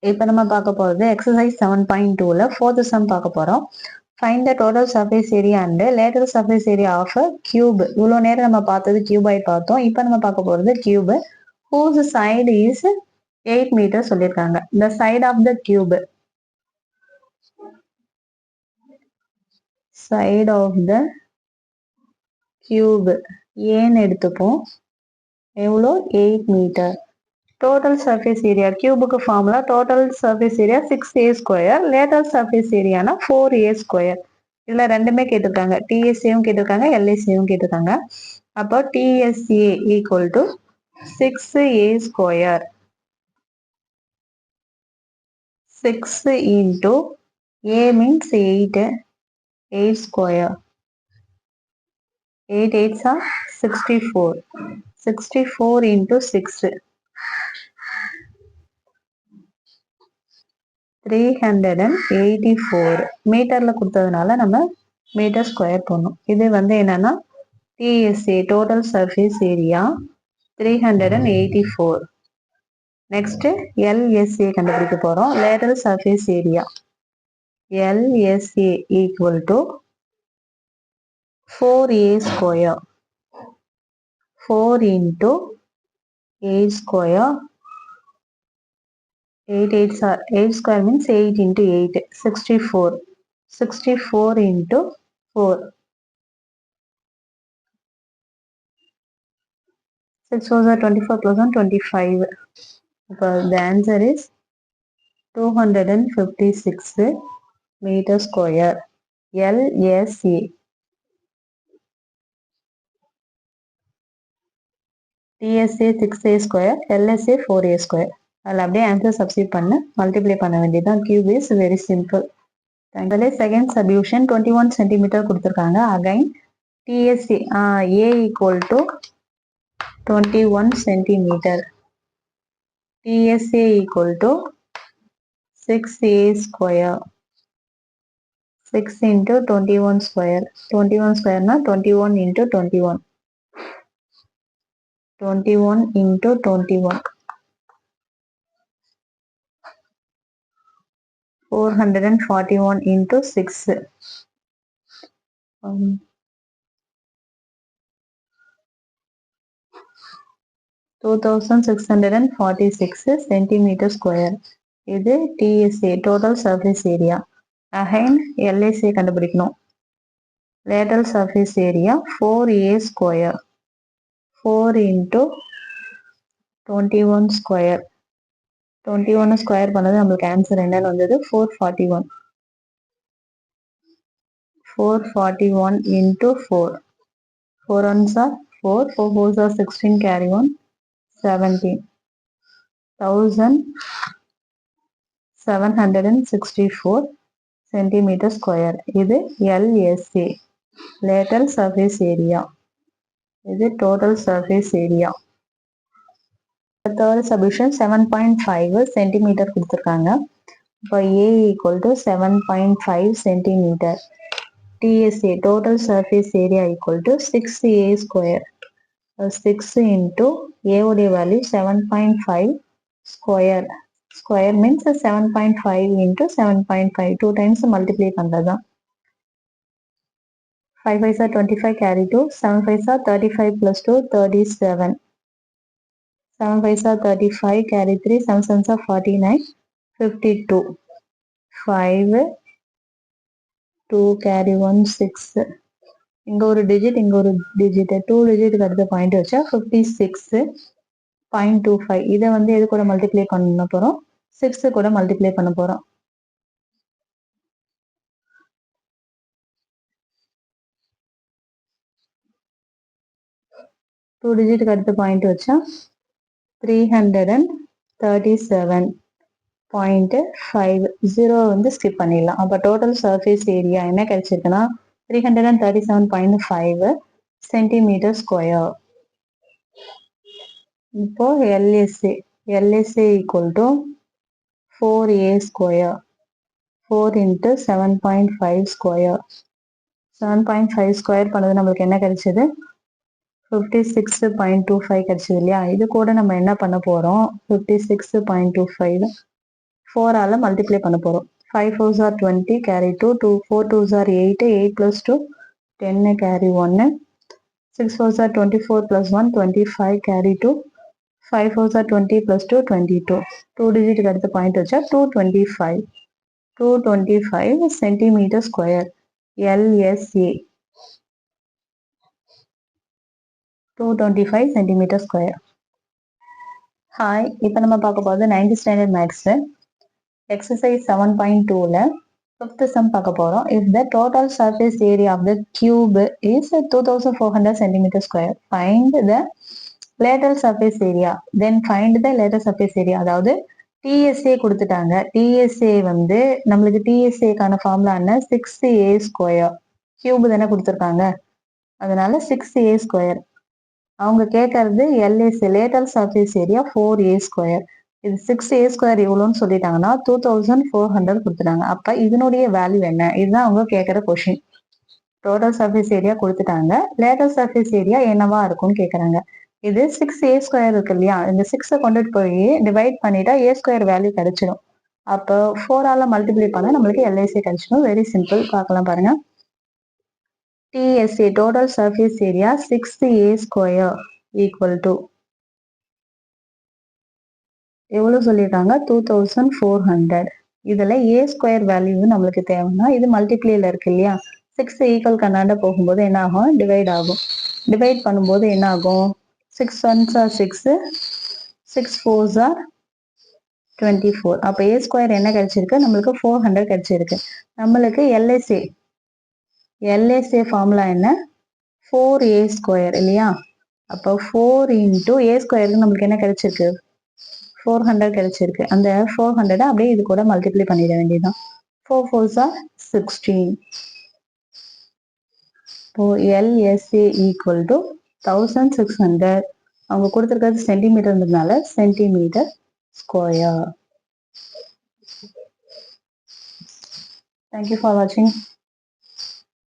இப்போ நம்ம பார்க்க போகிறது எக்ஸசைஸ் 7.2ல ஃபோர்த் சம் பார்க்க போகிறோம். Find the total surface area and lateral surface area of a cube. இவ்வளோ நேரம் நம்ம பார்த்தது கியூபாய்ட் பார்த்தோம். இப்போ நம்ம பார்க்க போகிறது cube. Whose side is 8 metre சொல்லியிருக்காங்க. The side of the cube, side of the cube ஏன்னு எடுத்துப்போம். எவ்வளோ? 8 மீட்டர். டோட்டல் சர்ஃபேஸ் ஏரியா கியூபுக்கு formula total surface area 6a square, lateral surface ஏரியானா 4a ஸ்கொயர். இதுல ரெண்டுமே கேட்டிருக்காங்க, டிஎஸ்ஏவும் கேட்டிருக்காங்க, எல்எஸ்ஏவும் கேட்டிருக்காங்க. அப்போ TSA equal to 6a square, 6 into a means 8, 8 square, 8 8s are 64, 64 into 6, 384 மீட்டர்ல கொடுத்ததுனால நம்ம மீட்டர் ஸ்கொயர் பண்ணணும். இது வந்து என்னன்னா DSA total surface area 384. Next LSA கண்டுபிடிக்க போறோம். Lateral surface area LSA equal to 4a square, 4 into 8 square, 8 8s are 8 square means 8 into 8, 64, 64 into 4, 6 4s are 24 plus 1 25. So the answer is 256 meter square. LSA. TSA 6a square, LSA 4a square. அதில் அப்படியே answer substitute பண்ண multiply பண்ண வேண்டியதுதான். Cube is very simple. அதில் second subdivision 21 centimetre கொடுத்துருக்காங்க. Again DSA A equal to 21 centimetre, TSA equal to 6a square, 6 into 21 square, 21 square na 21 into 21, 21 into 21, 441 into 6, 2646 centimeter square. இது TSA total surface area. Again LSA கண்டுபிடிக்கணும். Lateral surface area 4a square, 4 into 21 square, 21 square பண்ணது நம்மளுக்கு answer என்னன்னு வந்தது 441, 441 into 4, 4 ones are 4, 4 fours are 16, carry 1, 17, 1764 centimeter square. இது LSA lateral surface area. இது total surface area. Third solution 7.5 centimetre கொடுத்துருக்காங்க. இப்போ A equal to 7.5 centimetre. TSA total surface area equal to 6a square. 6 into A உடைய value 7.5 square. Square means 7.5 into 7.5. 2 times multiply பண்றதுதான். 5 5s are 25, carry 2, 7 5s are 35 plus 2, 37. 7 5s are 35, carry 3, 7 7s are 49, 52. 5, 2, carry 1, 6. இங்க ஒரு digit, இங்க ஒரு digit, 2 டிஜிட்டுக்கு அடுத்த point வச்சா 56.25. இதை வந்து எது கூட மல்டிப்ளை பண்ண போறோம்? 6 கூட மல்டிப்ளை பண்ண போறோம். டூ டிஜிட்டுக்கு அடுத்த பாயிண்ட் வச்சா 337.50 வந்து ஸ்கிப் பண்ணிடலாம். அப்போ டோட்டல் சர்ஃபேஸ் ஏரியா என்ன கிடைச்சிருக்குன்னா 337.5 சென்டிமீட்டர் ஸ்கொயர். இப்போ LSA equal to 4a square, 4 into 7.5 square, 7.5 square பண்ணது நம்மளுக்கு என்ன கிடைச்சது? 56.25 கிடைச்சது இல்லையா? இது கூட நம்ம என்ன பண்ண போறோம்? 56.25 4 ஆல மல்டிப்ளை பண்ண போறோம். 5 4s are 20 carry 2, 2 4 2s are 8, 8 plus 2 10 carry 1, 6 4s are 24 plus 1 25 carry 2, 5 4s are 20 plus 2 22. 2 digit அடுத்த பாயிண்ட் வச்சா 225. 225 centimeter square LSA. 225 centimeter square. Hi, இப்போ நம்ம பார்க்க போகிறது 9th ஸ்டாண்டர்ட் மேக்ஸு எக்ஸசைஸ் 7.2ல 5th சம் பார்க்க போகிறோம். If the total surface area of the cube is 2400 centimeter square, find the lateral surface area, then find the lateral surface area. அதாவது TSA கொடுத்துட்டாங்க. TSA வந்து நம்மளுக்கு டிஎஸ்ஏக்கான ஃபார்முலா என்ன, 6a square. Cube தானே கொடுத்துருக்காங்க, அதனால 6a ஸ்கொயர். அவங்க கேட்கறது LAC lateral surface area 4a square. இது 6a ஸ்கொயர் எவ்வளோன்னு சொல்லிட்டாங்கன்னா 2400 கொடுத்துட்டாங்க. அப்ப இதனுடைய வேல்யூ என்ன, இதுதான் அவங்க கேட்கற கொஸ்டின். டோட்டல் சர்ஃபேஸ் ஏரியா கொடுத்துட்டாங்க, லேட்டரல் சர்ஃபேஸ் ஏரியா என்னவா இருக்கும்னு கேட்கறாங்க. இது 6a ஸ்கொயர் இருக்கு இல்லையா, இந்த 6 கொண்டுட்டு போய் டிவைட் பண்ணிட்டா a ஸ்கொயர் வேல்யூ கிடைச்சிடும். அப்போ 4 ஆல மல்டிப்ளை பண்ணா நம்மளுக்கு எல்ஏசி கிடைச்சிடும். Very simple. பார்க்கலாம் பாருங்க. TSA total surface area 6a square equal to எவ்வளவு சொல்லியிருக்காங்க, 2400. இதுல a ஸ்கொயர் வேல்யூ நம்மளுக்கு தேவைன்னா இது மல்டிப்ளேல இருக்கு இல்லையா, 6 ஈக்குவல் கண்ணாண்ட போகும்போது என்ன ஆகும், டிவைட் ஆகும். டிவைட் பண்ணும்போது என்ன ஆகும், 6 1s are 6, 6 4s are 24. அப்ப a ஸ்கொயர் என்ன கிடைச்சிருக்கு, நம்மளுக்கு 400 கிடைச்சிருக்கு. நம்மளுக்கு LSA ஃபார்முலா என்ன, 4a ஸ்கொயர் இல்லையா. அப்போ 4 இன்டூ a ஸ்கொயருக்கு நம்மளுக்கு என்ன கிடைச்சிருக்கு, 400 கிடைச்சிருக்கு. அந்த 400 அப்படியே இது கூட மல்டிப்ளை பண்ணிட வேண்டியதுதான். 4 4s are 16. இப்போ LSA ஈக்குவல் டு 1600. அவங்க கொடுத்துருக்கிறது சென்டிமீட்டர்ன்றதுனால சென்டிமீட்டர் ஸ்கொயர். தேங்க்யூ ஃபார் வாட்சிங்.